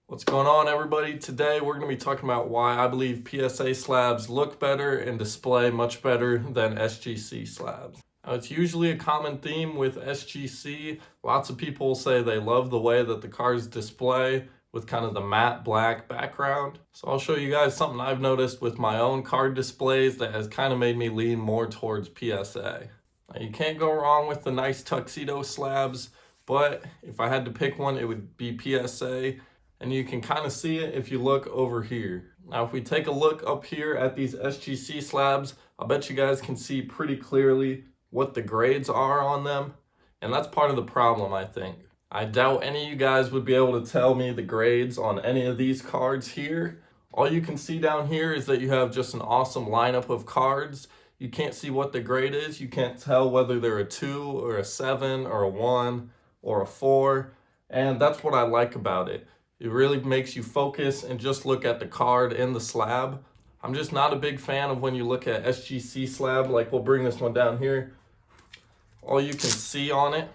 What's going on, everybody? Today we're going to be talking about why I believe PSA slabs look better and display much better than SGC slabs. Now, it's usually a common theme with SGC. Lots of people say they love the way that the cars display with kind of the matte black background. So I'll show you guys something I've noticed with my own card displays that has kind of made me lean more towards PSA. Now, you can't go wrong with the nice tuxedo slabs, but if I had to pick one, it would be PSA. And you can kind of see it if you look over here. Now, if we take a look up here at these SGC slabs, I bet you guys can see pretty clearly what the grades are on them. And that's part of the problem, I think. I doubt any of you guys would be able to tell me the grades on any of these cards here. All you can see down here is that you have just an awesome lineup of cards. You can't see what the grade is. You can't tell whether they're a 2 or a 7 or a 1 or a 4. And that's what I like about it. It really makes you focus and just look at the card in the slab. I'm just not a big fan of when you look at SGC slab, like we'll bring this one down here. All you can see on it,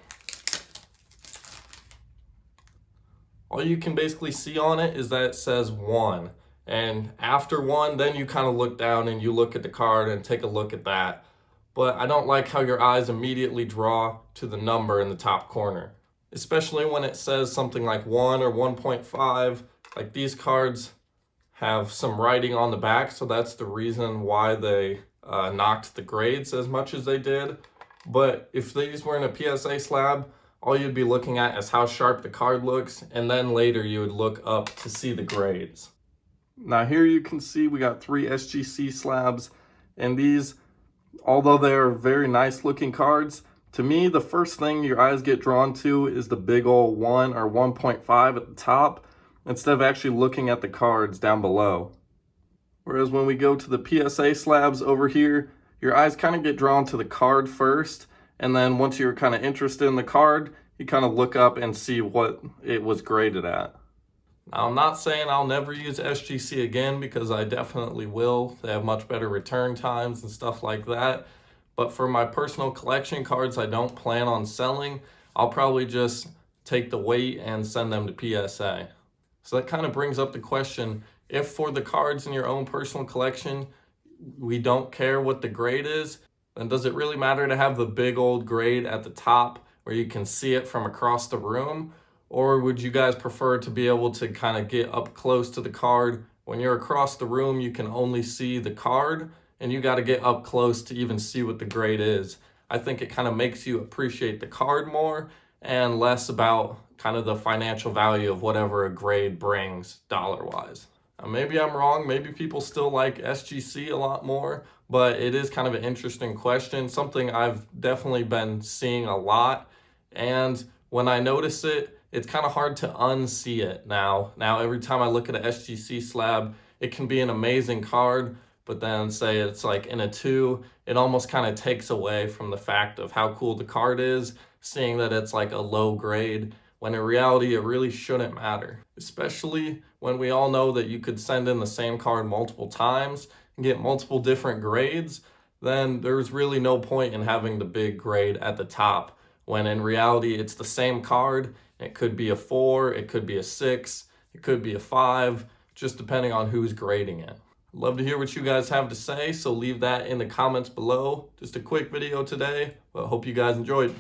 all you can basically see on it is that it says 1. And after 1, then you kind of look down and you look at the card and take a look at that. But I don't like how your eyes immediately draw to the number in the top corner, especially when it says something like 1 or 1.5. Like these cards have some writing on the back, so that's the reason why they knocked the grades as much as they did. But if these were in a PSA slab, all you'd be looking at is how sharp the card looks, and then later you would look up to see the grades. Now here you can see we got 3 SGC slabs, and these, although they are very nice looking cards, to me, the first thing your eyes get drawn to is the big old 1 or 1.5 at the top, instead of actually looking at the cards down below. Whereas when we go to the PSA slabs over here, your eyes kind of get drawn to the card first, and then once you're kind of interested in the card, you kind of look up and see what it was graded at. Now, I'm not saying I'll never use SGC again, because I definitely will. They have much better return times and stuff like that. But for my personal collection cards I don't plan on selling, I'll probably just take the weight and send them to PSA. So that kind of brings up the question, if for the cards in your own personal collection, we don't care what the grade is, then does it really matter to have the big old grade at the top where you can see it from across the room? Or would you guys prefer to be able to kind of get up close to the card? When you're across the room, you can only see the card, and you got to get up close to even see what the grade is. I think it kind of makes you appreciate the card more and less about kind of the financial value of whatever a grade brings dollar-wise. Now, maybe I'm wrong. Maybe people still like SGC a lot more, but it is kind of an interesting question, something I've definitely been seeing a lot. And when I notice it, it's kind of hard to unsee it now. Now, every time I look at an SGC slab, it can be an amazing card, but then say it's like in a 2, it almost kind of takes away from the fact of how cool the card is, seeing that it's like a low grade, when in reality it really shouldn't matter. Especially when we all know that you could send in the same card multiple times and get multiple different grades, then there's really no point in having the big grade at the top, when in reality it's the same card. It could be a 4, it could be a 6, it could be a 5, just depending on who's grading it. Love to hear what you guys have to say, so leave that in the comments below. Just a quick video today, but hope you guys enjoyed.